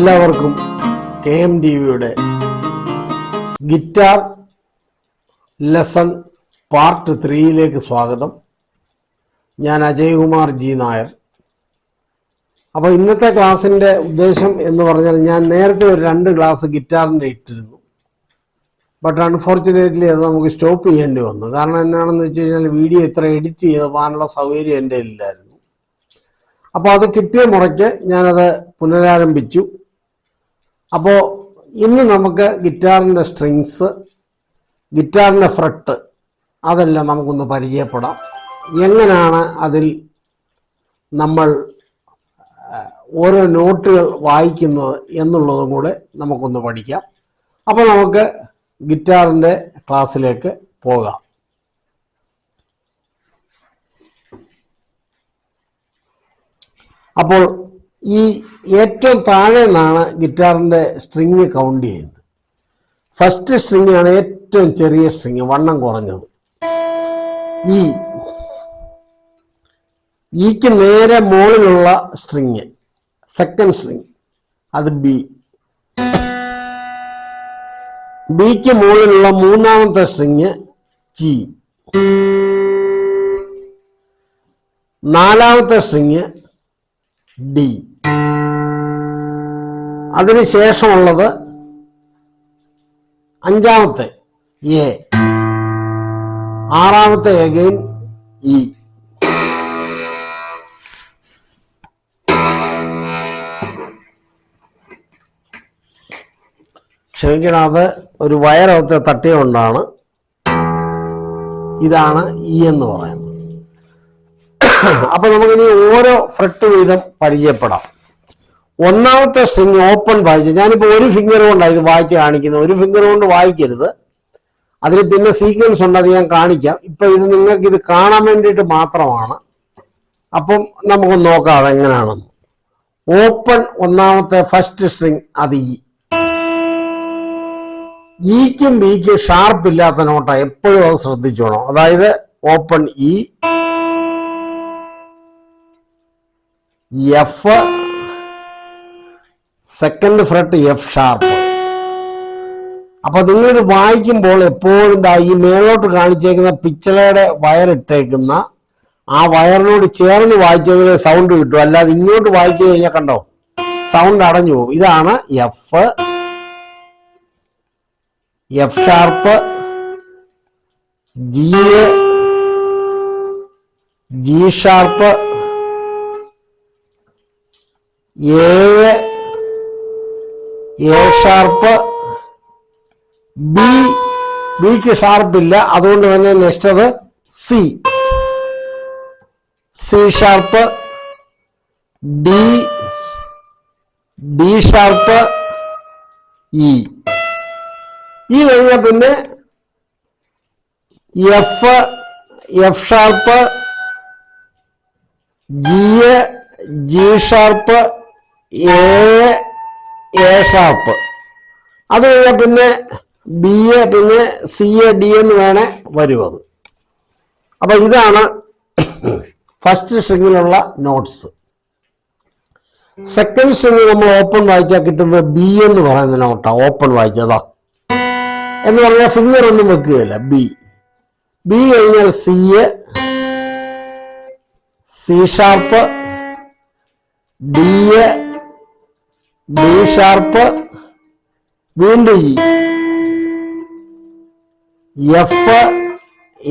എല്ലാവർക്കും KMDVയുടെ guitar lesson part 3യിലേക്ക് സ്വാഗതം. ഞാൻ അജയ്കുമാർ ജി നായർ. അപ്പോൾ ഇന്നത്തെ ക്ലാസ്സിൻ്റെ ഉദ്ദേശം എന്ന് പറഞ്ഞാൽ ഞാൻ നേരത്തെ ഒരു 2 ക്ലാസ് ഗിറ്റാറിൻ്റെ ഇട്ടിരുന്നു. ബട്ട് അൺഫോർച്ചുനേറ്റ്ലി അത് നമുക്ക് സ്റ്റോപ്പ് ചെയ്യേണ്ടി വന്നു. കാരണം എന്നാണെന്ന് വെച്ച് കഴിഞ്ഞാൽ വീഡിയോ ഇത്ര എഡിറ്റ് ചെയ്ത് പോകാനുള്ള സൗകര്യം എൻ്റെ ഇല്ലായിരുന്നു. അപ്പോൾ അത് കിട്ടിയ മുറയ്ക്ക് ഞാനത് പുനരാരംഭിച്ചു. അപ്പോൾ ഇന്ന് നമുക്ക് ഗിറ്റാറിൻ്റെ സ്ട്രിങ്സ്, ഗിറ്റാറിൻ്റെ ഫ്രെട്ട് അതെല്ലാം നമുക്കൊന്ന് പരിചയപ്പെടാം. എങ്ങനെയാണ് അതിൽ നമ്മൾ ഓരോ നോട്ടുകൾ വായിക്കുന്നത് എന്നുള്ളതും കൂടെ നമുക്കൊന്ന് പഠിക്കാം. അപ്പോൾ നമുക്ക് ഗിറ്റാറിൻ്റെ ക്ലാസ്സിലേക്ക് പോകാം. അപ്പോൾ ഈ ഏറ്റവും താഴെ നിന്നാണ് ഗിറ്റാറിൻ്റെ സ്ട്രിങ് കൗണ്ട് ചെയ്യുന്നത്. ഫസ്റ്റ് സ്ട്രിങ് ആണ് ഏറ്റവും ചെറിയ സ്ട്രിങ്, വണ്ണം കുറഞ്ഞത്. ഈക്ക് നേരെ മുകളിലുള്ള സ്ട്രിങ് സെക്കൻഡ് സ്ട്രിങ്, അത് ബി. ബിക്ക് മുകളിലുള്ള മൂന്നാമത്തെ സ്ട്രിങ് ജി. നാലാമത്തെ സ്ട്രിങ് ഡി. അതിനുശേഷമുള്ളത് അഞ്ചാമത്തെ എ, ആറാമത്തെ അഗൈൻ ഇ. ക്ഷമിക്കണം, അത് ഒരു വയറകത്തെ തട്ടിയുകൊണ്ടാണ്. ഇതാണ് ഇ എന്ന് പറയുന്നത്. അപ്പൊ നമുക്കിനി ഓരോ ഫ്രെട്ട് വീതം പരിചയപ്പെടാം. ഒന്നാമത്തെ സ്ട്രിങ് ഓപ്പൺ വായിച്ച്, ഞാനിപ്പോൾ ഒരു ഫിംഗർ കൊണ്ടാണ് ഇത് വായിച്ച് കാണിക്കുന്നത്. ഒരു ഫിംഗർ കൊണ്ട് വായിക്കരുത്, അതിന് പിന്നെ സീക്വൻസ് ഉണ്ട്, അത് ഞാൻ കാണിക്കാം. ഇപ്പൊ ഇത് നിങ്ങൾക്ക് ഇത് കാണാൻ വേണ്ടിയിട്ട് മാത്രമാണ്. അപ്പം നമുക്ക് നോക്കാം അതെങ്ങനെയാണെന്ന്. ഓപ്പൺ ഒന്നാമത്തെ ഫസ്റ്റ് സ്ട്രിങ് അത് ഇ. ഇക്കും ബിക്കും ഷാർപ്പ് ഇല്ലാത്ത നോട്ടാണ്, എപ്പോഴും അത് ശ്രദ്ധിച്ചോണം. അതായത് open E, F, second fret F sharp. അപ്പൊ നിങ്ങളിത് വായിക്കുമ്പോൾ എപ്പോഴും ഈ മേലോട്ട് കാണിച്ചേക്കുന്ന പിച്ചളയുടെ വയറിട്ടേക്കുന്ന ആ വയറിനോട് ചേർന്ന് വായിച്ചതിൽ സൗണ്ട് കിട്ടും. അല്ലാതെ ഇങ്ങോട്ട് വായിച്ചു കഴിഞ്ഞാൽ കണ്ടോ സൗണ്ട് അടഞ്ഞു പോകും. ഇതാണ് F, F sharp, G, G sharp, A sharp, B. ബിക്ക് ഷാർപ്പില്ല, അതുകൊണ്ട് തന്നെ നെക്സ്റ്റ് അത് C, C sharp, D, D sharp, E. ഈ കഴിഞ്ഞാൽ പിന്നെ F, F sharp, G, G sharp, A sharp. അത് കഴിഞ്ഞാൽ പിന്നെ ബി, പിന്നെ സി, ഡി എന്ന് വേണേ വരും അത്. അപ്പൊ ഇതാണ് ഫസ്റ്റ് സ്ട്രിങ്ങിലുള്ള നോട്ട്സ്. സെക്കൻഡ് സ്ട്രിങ് നമ്മൾ ഓപ്പൺ വായിച്ചാൽ കിട്ടുന്നത് ബി എന്ന് പറയുന്ന നോട്ടാണ്. ഓപ്പൺ വായിച്ചതാ എന്ന് പറഞ്ഞാൽ ഫിംഗർ ഒന്നും വെക്കുകയില്ല. ബി. ബി കഴിഞ്ഞാൽ C, C sharp, D, D sharp, വീണ്ടും E, F,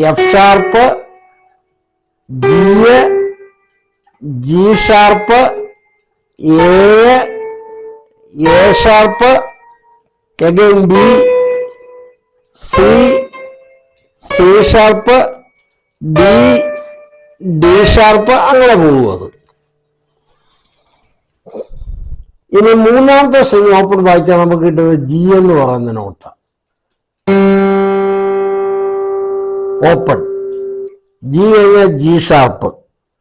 F sharp, G, G sharp, A sharp, again B, C, C sharp, D, D sharp, അങ്ങനെ പോകും അത്. ഇനി മൂന്നാമത്തെ സ്ട്രിങ് ഓപ്പൺ വായിച്ചാൽ നമുക്ക് കിട്ടുന്നത് ജി എന്ന് പറയുന്ന നോട്ട. ഓപ്പൺ ജി കഴിഞ്ഞാൽ ജി ഷാർപ്പ്,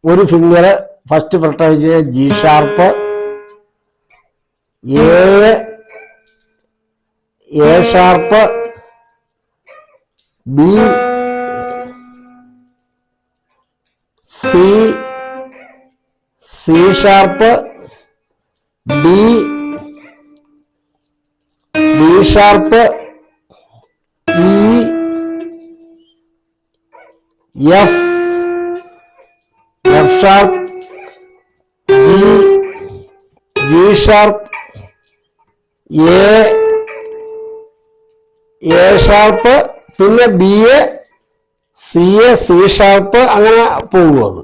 ഒരു ഫിംഗർ ഫസ്റ്റ് ഫ്രെട്ട് വെച്ച് കഴിഞ്ഞാൽ G sharp, A sharp, B, C, C sharp, D, sharp, E, F, F sharp, G, G sharp, A sharp, പിന്നെ B A, C A, C sharp, അങ്ങനെ പോകും അത്.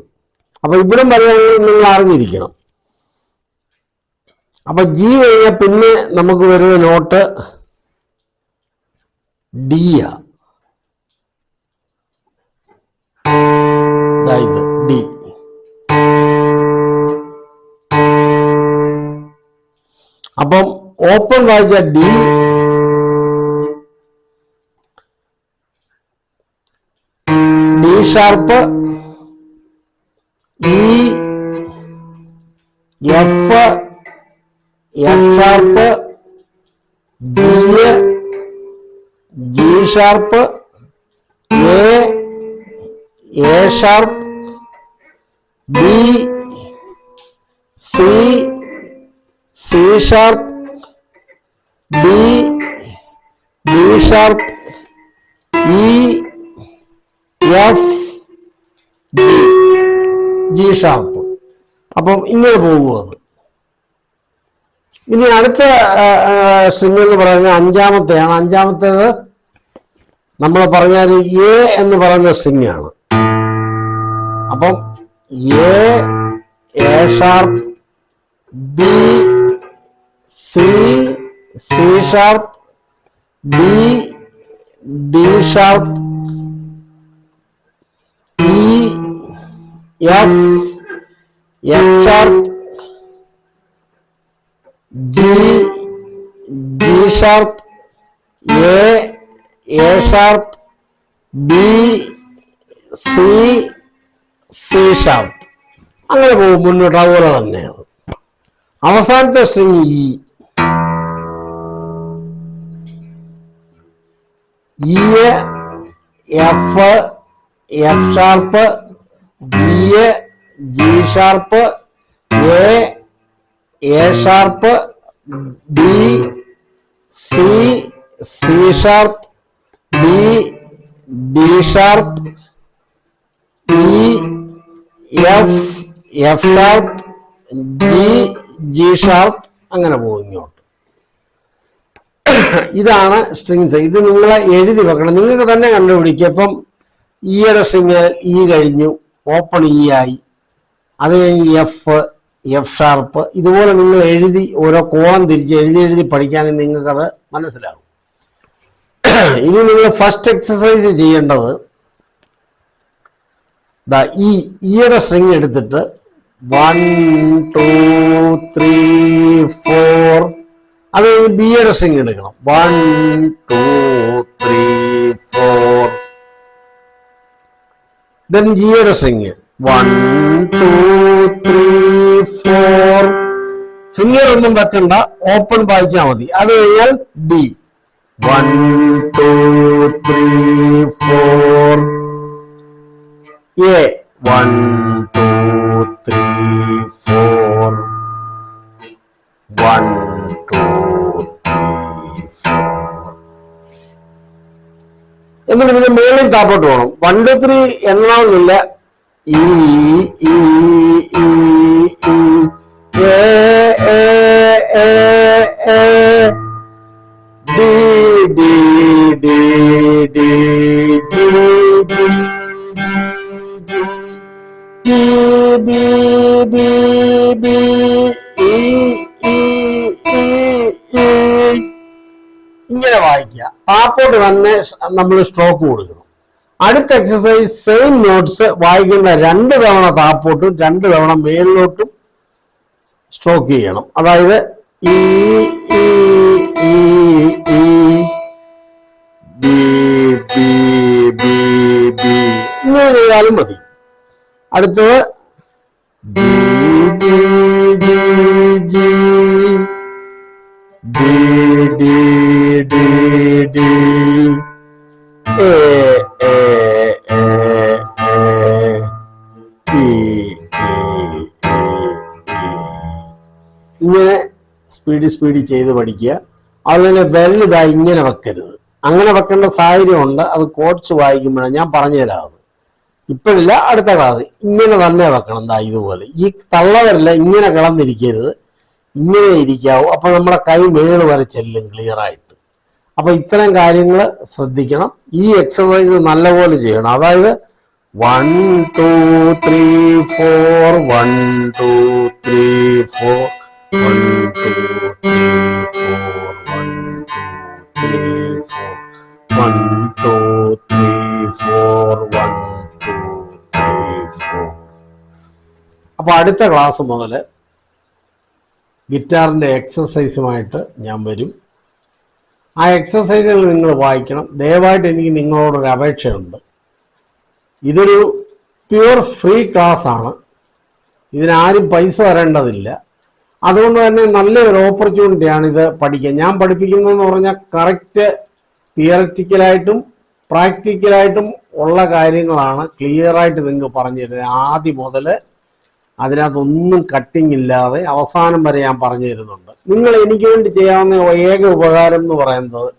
അപ്പൊ ഇവിടം വരെ നിങ്ങൾ അറിഞ്ഞിരിക്കണം. അപ്പൊ ജി കഴിഞ്ഞാൽ പിന്നെ നമുക്ക് വരുന്ന നോട്ട് ഡി ആ, ഇത് ഡി. അപ്പം ഓപ്പൺ വായിച്ച D, D sharp, E, F, F sharp, G, G sharp, A sharp, B, C, C sharp, D, D sharp, E, F, G, G sharp. അപ്പം ഇങ്ങനെ പോകും അത്. ഇനി അടുത്ത സ്ട്രിംഗ് എന്ന് പറയുന്നത് അഞ്ചാമത്തെയാണ്. അഞ്ചാമത്തേത് നമ്മൾ പറഞ്ഞാൽ എ എന്ന് പറയുന്ന സ്ട്രിംഗ് ആണ്. അപ്പം A sharp, B, C, C sharp, D, D sharp, E, F, F sharp, G, G sharp, A sharp, B, C, C sharp, അങ്ങനെ പോകും മുന്നോട്ട്. അതുപോലെ തന്നെയാണ് അവസാനത്തെ string E. F, F sharp, G, G sharp, A sharp, B, C, C sharp, D, D sharp, E, F, F sharp, G, G sharp, അങ്ങനെ പോകും ഇങ്ങോട്ട്. ഇതാണ് സ്ട്രിങ്സ്. ഇത് നിങ്ങൾ എഴുതി വെക്കണം, നിങ്ങൾക്ക് തന്നെ കണ്ടുപിടിക്കുക. ഇപ്പം ഇയുടെ സ്ട്രിങ് ഇ കഴിഞ്ഞു, ഓപ്പൺ ഇ ആയി, അത് കഴിഞ്ഞ് എഫ്, എഫ് ഷാർപ്പ്, ഇതുപോലെ നിങ്ങൾ എഴുതി ഓരോ കോളം തിരിച്ച് എഴുതി പഠിക്കാനും നിങ്ങൾക്കത് മനസ്സിലാകും. ഇനി നിങ്ങൾ ഫസ്റ്റ് എക്സസൈസ് ചെയ്യേണ്ടത് ഈയുടെ സ്ട്രിങ് എടുത്തിട്ട് 1 2 3 4, അത് കഴിഞ്ഞ് ബിയുടെ സ്ട്രിങ് എടുക്കണം. 1 2 3 4, then ജിയുടെ സ്ട്രിങ് 1 2 3 4. ഫിംഗർ ഒന്നും വെക്കണ്ട, ഓപ്പൺ വായിച്ചാൽ മതി. അത് കഴിഞ്ഞാൽ ഡി 1 2 3 4, എ 1 2 3 4, 1 2 3 4. എന്നിട്ട് പിന്നെ മേളിൽ താപ്പോട്ട് പോകണം. 1 2 3 എണ്ണണമെന്നില്ല. E E E D D D D G G B B B E E E. ഇങ്ങനെ വായിക്കുക. താപ്പോട്ട് തന്നെ നമ്മൾ സ്ട്രോക്ക് കൊടുക്കണം. അടുത്ത എക്സസൈസ് സെയിം നോട്ട്സ് വായിക്കേണ്ട 2 തവണ താപ്പോട്ടും 2 തവണ മേലിലോട്ടും സ്ട്രോക്ക് ചെയ്യണം. അതായത് E E E E B B B B ഇങ്ങനെ ചെയ്താലും മതി. അടുത്തത് G G G G D D D D A A A E ഇങ്ങനെ സ്പീഡ് ചെയ്ത് പഠിക്കുക. അതുപോലെ വിരലിതാ ഇങ്ങനെ വെക്കരുത്. അങ്ങനെ വെക്കേണ്ട സാഹചര്യമുണ്ട്. അത് കോട്സ് വായിക്കുമ്പോഴാണ് ഞാൻ പറഞ്ഞു തരാം. ഇപ്പോഴില്ല, അടുത്ത ക്ലാസ്. ഇങ്ങനെ തന്നെ വെക്കണം. എന്താ ഇതുപോലെ ഈ തള്ളവരല്ല ഇങ്ങനെ കിളന്നിരിക്കരുത്, ഇങ്ങനെ ഇരിക്കാവൂ. അപ്പൊ നമ്മുടെ കൈ മേള് വരെ ചെല്ലും ക്ലിയർ ആയിട്ട്. അപ്പൊ ഇത്തരം കാര്യങ്ങൾ ശ്രദ്ധിക്കണം. ഈ എക്സസൈസ് നല്ലപോലെ ചെയ്യണം. അതായത് 1 2 3 4 1 2 3 4 1 2 3 4 1 2 3 4 1 2 3 4 1 2 3 4. അപ്പൊ അടുത്ത ക്ലാസ് മുതൽ ഗിറ്റാറിന്റെ എക്സസൈസുമായിട്ട് ഞാൻ വരും. ആ എക്സസൈസുകൾ നിങ്ങൾ വായിക്കണം. ദയവായിട്ട് എനിക്ക് നിങ്ങളോടൊരു അപേക്ഷയുണ്ട്. ഇതൊരു പ്യുവർ ഫ്രീ ക്ലാസ് ആണ്. ഇതിനാരും പൈസ തരേണ്ടതില്ല. അതുകൊണ്ട് തന്നെ നല്ലൊരു ഓപ്പർച്യൂണിറ്റിയാണ് ഇത് പഠിക്കാൻ. ഞാൻ പഠിപ്പിക്കുന്നതെന്ന് പറഞ്ഞാൽ കറക്റ്റ് തിയററ്റിക്കലായിട്ടും പ്രാക്ടിക്കലായിട്ടും ഉള്ള കാര്യങ്ങളാണ് ക്ലിയറായിട്ട് നിങ്ങൾക്ക് പറഞ്ഞു തരുന്നത്. ആദ്യം മുതൽ അതിനകത്തൊന്നും കട്ടിങ് ഇല്ലാതെ അവസാനം വരെ ഞാൻ പറഞ്ഞു തരുന്നുണ്ട്. നിങ്ങൾ എനിക്ക് വേണ്ടി ചെയ്യാവുന്ന ഏക ഉപകാരം എന്ന് പറയുന്നത്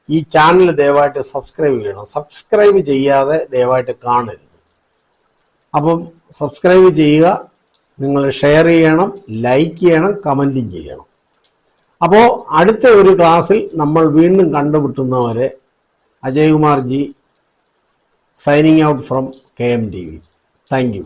ഈ ചാനൽ ദയവായിട്ട് സബ്സ്ക്രൈബ് ചെയ്യണം. സബ്സ്ക്രൈബ് ചെയ്യാതെ ദയവായിട്ട് കാണരുത്. അപ്പം സബ്സ്ക്രൈബ് ചെയ്യുക, നിങ്ങൾ ഷെയർ ചെയ്യണം, ലൈക്ക് ചെയ്യണം, കമൻറ്റും ചെയ്യണം. അപ്പോൾ അടുത്ത ഒരു ക്ലാസ്സിൽ നമ്മൾ വീണ്ടും കണ്ടുമുട്ടുന്നവരെ Ajayakumar ji signing out from KMTV. Thank U.